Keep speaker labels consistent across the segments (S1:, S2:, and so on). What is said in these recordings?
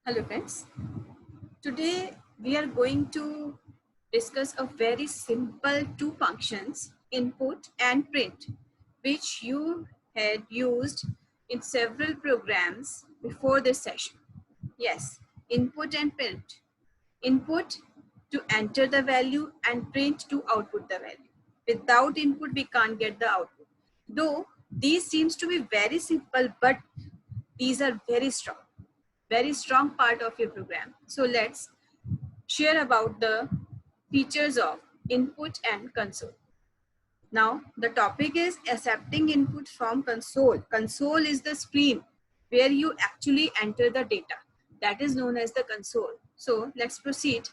S1: Hello friends, today we are going to discuss a very simple two functions, input and print, which you had used in several programs before this session. Yes, input and print. Input to enter the value and print to output the value. Without input we can't get the output. Though these seems to be very simple, but these are very strong part of your program. So let's share about the features of input and console. Now the topic is accepting input from console. Console is the screen where you actually enter the data. That is known as the console. So let's proceed.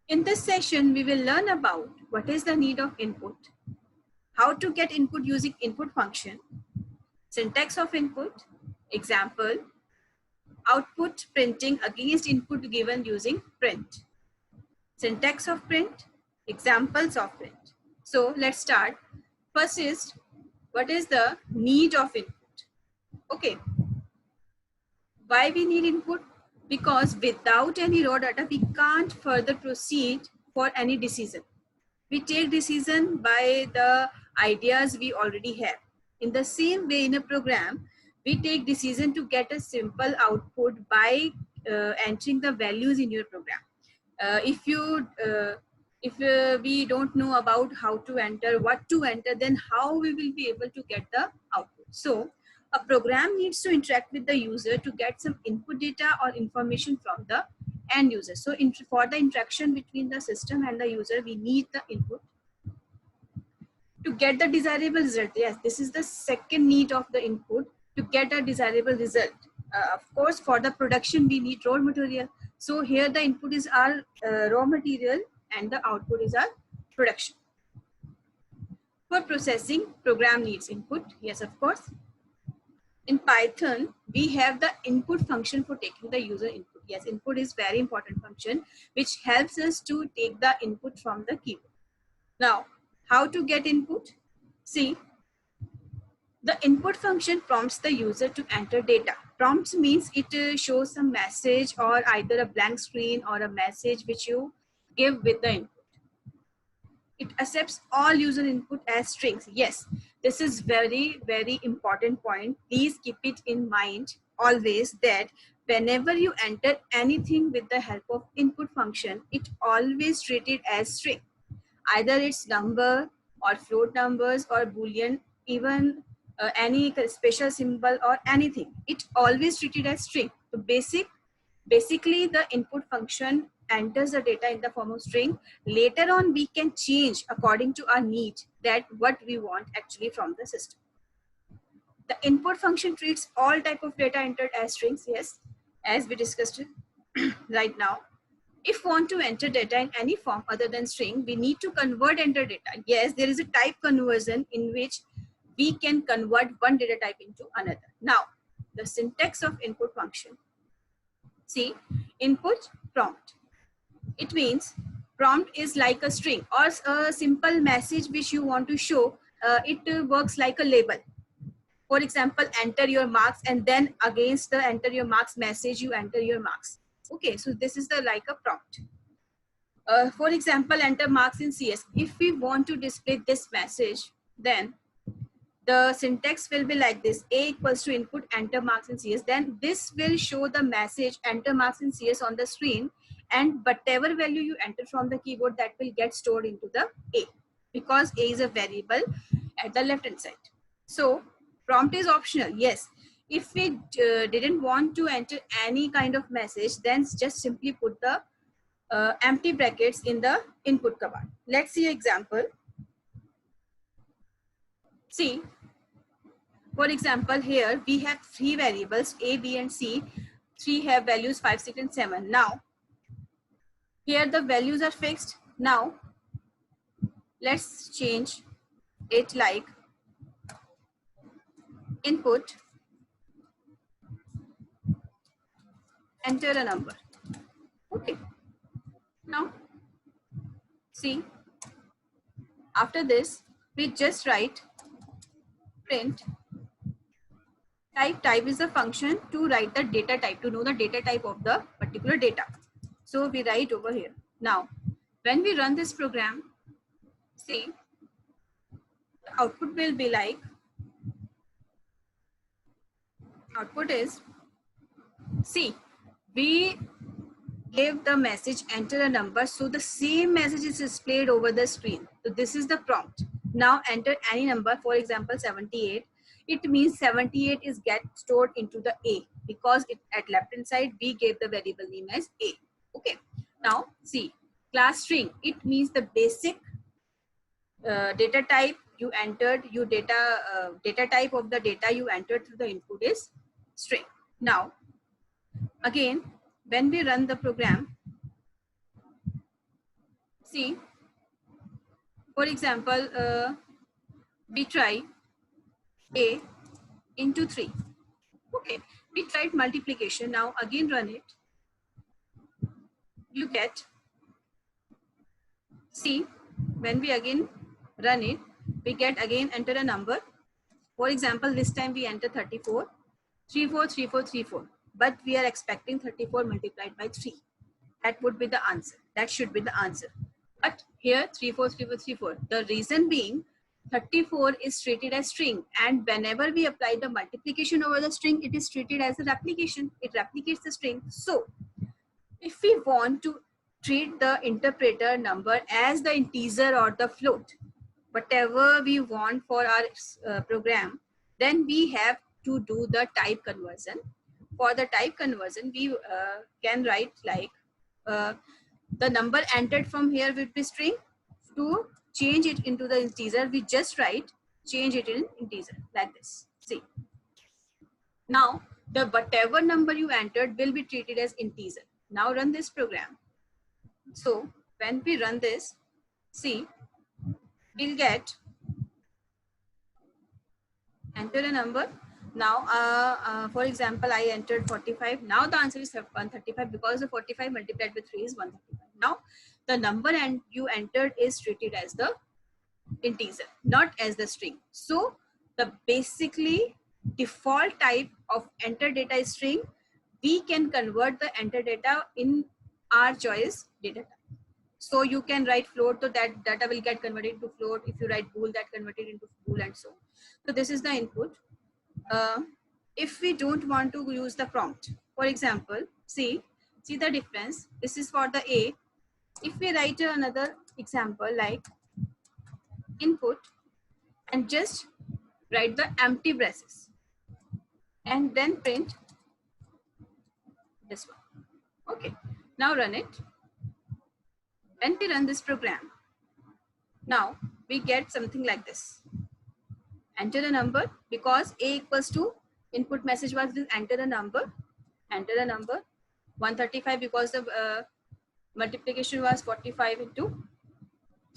S1: In this session, we will learn about what is the need of input, how to get input using input function, syntax of input, example, output printing against input given using print, syntax of print, examples of print. So let's start. First is, what is the need of input? Okay, why we need input? Because without any raw data, we can't further proceed for any decision. We take decision by the ideas we already have. In the same way, in a program, we take decision to get a simple output by entering the values in your program. If we don't know about how to enter, what to enter, then how we will be able to get the output? So a program needs to interact with the user to get some input data or information from the end user. So for the interaction between the system and the user, we need the input to get the desirable result. Yes, this is the second need of the input, to get a desirable result. Of course, for the production we need raw material. So here the input is our raw material and the output is our production. For processing, program needs input. Yes, of course. In Python, we have the input function for taking the user input. Yes, input is very important function which helps us to take the input from the keyboard. Now, how to get input? See, the input function prompts the user to enter data. Prompts means it shows some message or either a blank screen or a message which you give with the input. It accepts all user input as strings. Yes, this is very important point. Please keep it in mind always that whenever you enter anything with the help of input function, it always treated as string. Either it's number or float numbers or boolean, even any special symbol or anything, it always treated as string. So basically the input function enters the data in the form of string. Later on we can change according to our need that what we want actually from the system. The input function treats all type of data entered as strings. Yes, as we discussed right now. If want to enter data in any form other than string, we need to convert enter data. Yes, there is a type conversion in which we can convert one data type into another. Now, the syntax of input function. See, input prompt. It means prompt is like a string or a simple message which you want to show. It works like a label. For example, enter your marks, and then against the enter your marks message, you enter your marks. Okay, so this is the like a prompt. For example, enter marks in CS. If we want to display this message, then the syntax will be like this: A equals to input, enter marks in CS. Then this will show the message enter marks in CS on the screen, and whatever value you enter from the keyboard, that will get stored into the A, because A is a variable at the left hand side. So prompt is optional. Yes, if we didn't want to enter any kind of message, then just simply put the empty brackets in the input command. Let's see example. See, for example, here we have three variables A, B, and C. Three have values 5, 6, and 7. Now, here the values are fixed. Now, let's change it like input, enter a number. Okay. Now, see, after this, we just write print Type is a function to write the data type, to know the data type of the particular data. So we write over here. Now, when we run this program, see, the output will be like, output is, see, we give the message, enter a number, so the same message is displayed over the screen. So this is the prompt. Now enter any number, for example 78. It means 78 is get stored into the A, because it at left hand side we gave the variable name as A. Okay, now see, class string, it means the basic data type you entered, you data type of the data you entered through the input is string. Now again, when we run the program, see, for example, we try A into 3. Okay, we tried multiplication. Now again run it. You get, see, when we again run it, we get again enter a number. For example, this time we enter 34, 34, 34, 34. But we are expecting 34 multiplied by 3. That would be the answer. That should be the answer. But here 34, 34, 34. The reason being 34 is treated as string, and whenever we apply the multiplication over the string, it is treated as a replication. It replicates the string. So if we want to treat the interpreter number as the integer or the float, whatever we want for our program, then we have to do the type conversion. For the type conversion, we can write like the number entered from here will be string. To change it into the integer, we just write change it in integer like this. See, now the whatever number you entered will be treated as integer. Now run this program. So when we run this, see, we'll get enter a number. Now for example, I entered 45. Now the answer is 135, because the 45 multiplied with 3 is 135. Now the number and you entered is treated as the integer, not as the string. So the basically default type of enter data is string. We can convert the enter data in our choice data type. So you can write float, so that data will get converted into float. If you write bool, that converted into bool, and so on. So this is the input. If we don't want to use the prompt, for example, see the difference. This is for the A. If we write another example like input and just write the empty braces and then print this one. Okay, now run it. When we run this program, now we get something like this. Enter a number, because A equals to input message was this, enter a number, 135, because the multiplication was 45 into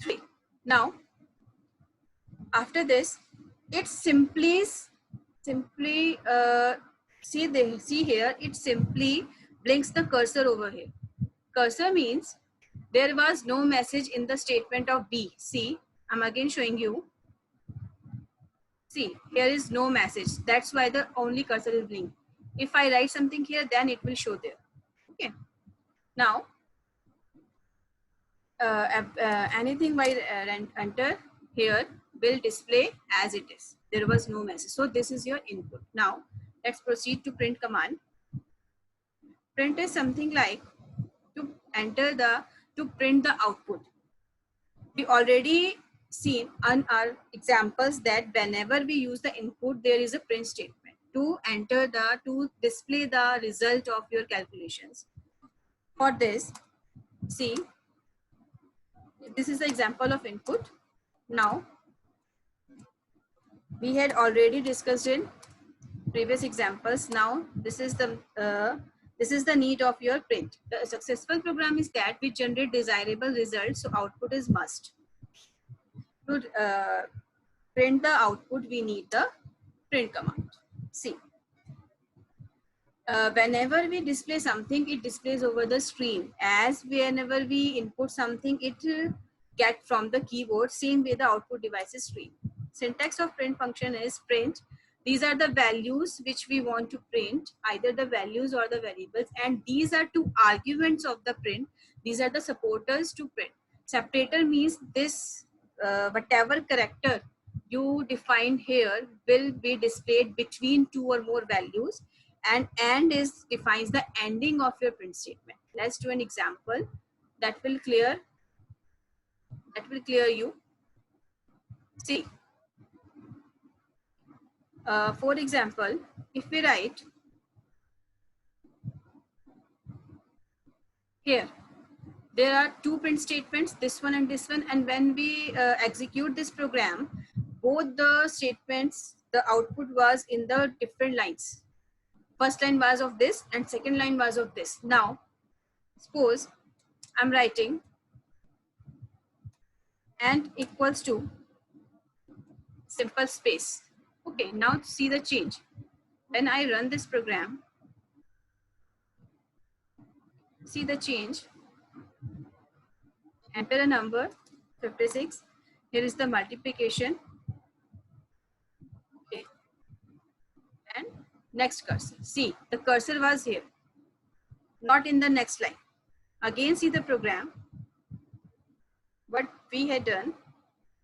S1: 3. Now after this, it simply see here, it simply blinks the cursor over here. Cursor means there was no message in the statement of B. See, I'm again showing you. See, here is no message. That's why the only cursor is blinked. If I write something here, then it will show there. Okay. Now, anything by enter here will display as it is. There was no message. So this is your input. Now, let's proceed to print command. Print is something like to print the output. We already seen on our examples that whenever we use the input, there is a print statement to display the result of your calculations. For this, see, this is the example of input. Now we had already discussed in previous examples. Now this is the need of your print. The successful program is that we generate desirable results, so output is must. To print the output, we need the print command. See, whenever we display something, it displays over the screen. As whenever we input something, it get from the keyboard. Same way the output device is screen. Syntax of print function is print These are the values which we want to print, either the values or the variables, and these are two arguments of the print. These are the supporters to print. Separator means this whatever character you define here will be displayed between two or more values, and is defines the ending of your print statement. Let's do an example that will clear you. See, for example, if we write here, there are two print statements, this one and this one, and when we execute this program, both the statements, the output was in the different lines. First line was of this and second line was of this. Now, suppose I'm writing and equals to simple space. Okay, now see the change. When I run this program, see the change. Enter a number 56. Here is the multiplication. Okay. And next cursor. See, the cursor was here, not in the next line. Again, see the program. What we had done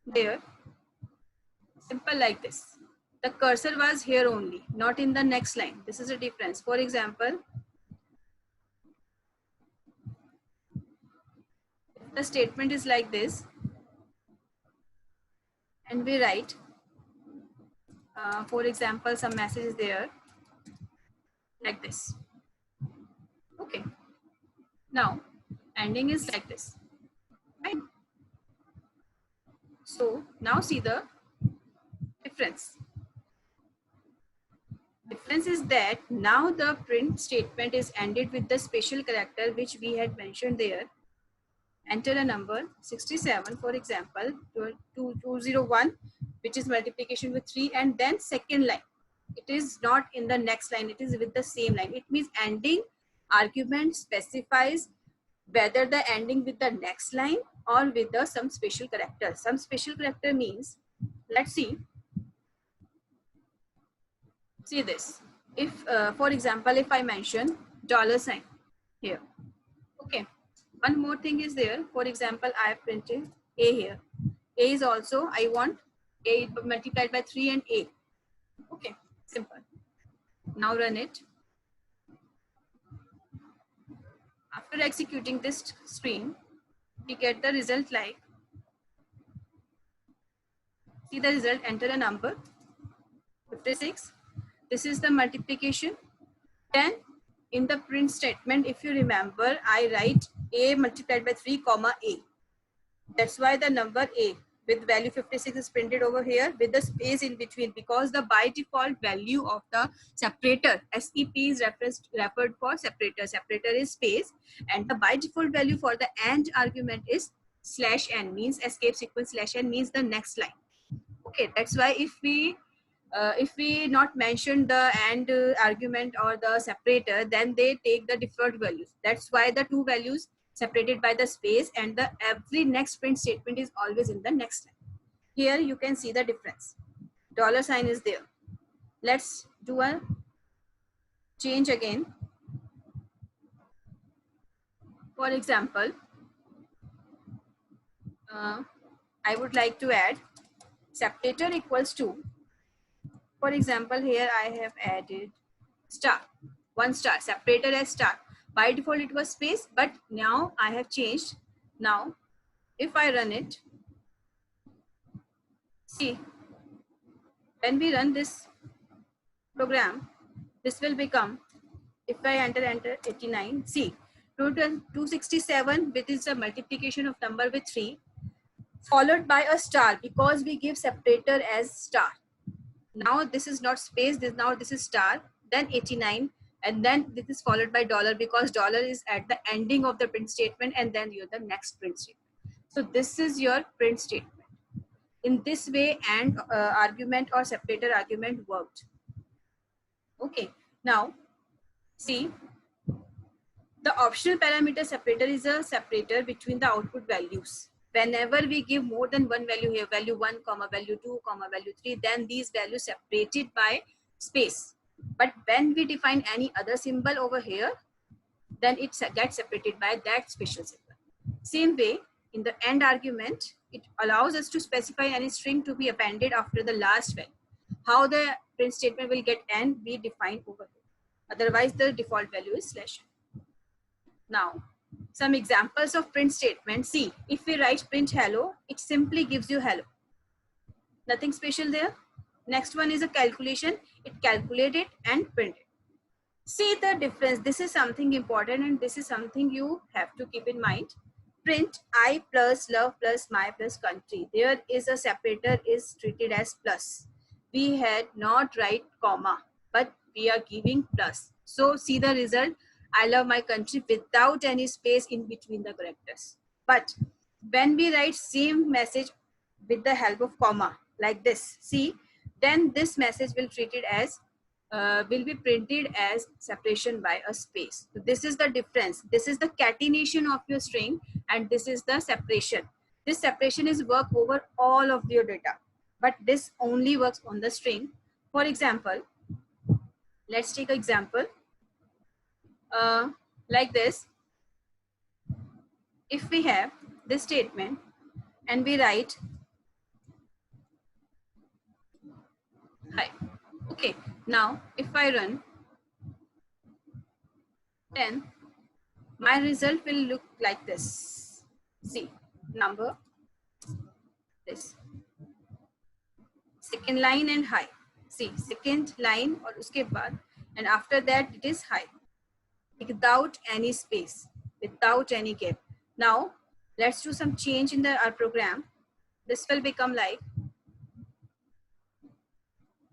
S1: there, simple like this. The cursor was here only, not in the next line. This is a difference. For example, the statement is like this, and we write, for example, some message is there like this. Okay. Now, ending is like this. Right? So now see the difference. Difference is that now the print statement is ended with the special character which we had mentioned there. Enter a number 67, for example, 201, which is multiplication with 3, and then second line. It is not in the next line, it is with the same line. It means ending argument specifies whether the ending with the next line or with the some special character. Some special character means, let's see this. If, for example, if I mention $sign here, okay. One more thing is there. For example, I have printed A here. A is also, I want A multiplied by 3 and A. Okay, simple. Now run it. After executing this screen, we get the result like, see the result, enter a number 56. This is the multiplication. Then in the print statement, if you remember, I write A multiplied by 3 comma A. That's why the number A with value 56 is printed over here with the space in between, because the by default value of the separator, SEP is referred for separator. Separator is space, and the by default value for the AND argument is /n, means escape sequence /n means the next line. Okay, that's why if we not mention the AND argument or the separator, then they take the default values. That's why the two values separated by the space, and the every next print statement is always in the next line. Here you can see the difference. $sign is there. Let's do a change again. For example, I would like to add separator equals to, for example, here I have added star, 1 star, separator as star. By default it was space, but now I have changed. Now if I run it, see, when we run this program, this will become, if I enter 89, see, total 267, which is a multiplication of number with 3, followed by a star, because we give separator as star. Now this is not space, this is star, then 89, and then this is followed by dollar, because dollar is at the ending of the print statement, and then you're the next print statement. So this is your print statement. In this way, AND argument or separator argument worked. Okay, now see, the optional parameter separator is a separator between the output values. Whenever we give more than one value here, value 1, comma, value 2, comma, value 3, then these values separated by space. But when we define any other symbol over here, then it gets separated by that special symbol. Same way, in the end argument, it allows us to specify any string to be appended after the last value. How the print statement will get n, we define over here. Otherwise, the default value is /n. Now, some examples of print statements. See, if we write print hello, it simply gives you hello. Nothing special there. Next one is a calculation. It calculated and printed. See the difference. This is something important and this is something you have to keep in mind. Print I plus love plus my plus country. There is a separator is treated as plus. We had not write comma, but we are giving plus. So see the result. I love my country without any space in between the characters. But when we write same message with the help of comma like this, see, then this message will treated as will be printed as separation by a space. So this is the difference. This is the catenation of your string and this is the separation. This separation is work over all of your data, but this only works on the string. For example, let's take an example like this. If we have this statement and we write hi. Okay, now if I run, then my result will look like this. See, number, this. Second line and high. See, second line or uske baad, and after that it is high. Without any space, without any gap. Now, let's do some change in our program. This will become like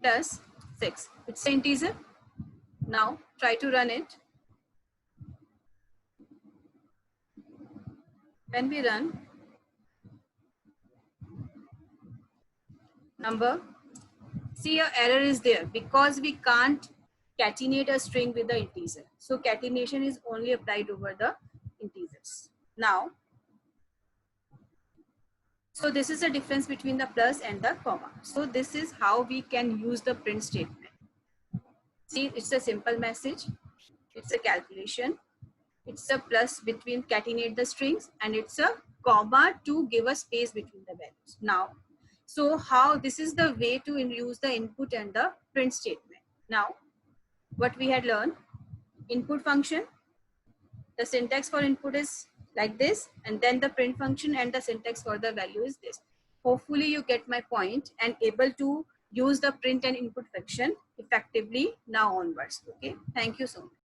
S1: plus 6. It's an integer. Now, try to run it. When we run, number, see your error is there because we can't catenate a string with the integer. So catenation is only applied over the integers. Now, so this is the difference between the plus and the comma. So this is how we can use the print statement. See, it's a simple message. It's a calculation. It's a plus between catenate the strings and it's a comma to give a space between the values. Now, so how this is the way to use the input and the print statement. Now, what we had learned, input function, the syntax for input is like this, and then the print function and the syntax for the value is this. Hopefully you get my point and able to use the print and input function effectively now onwards. Okay, thank you so much.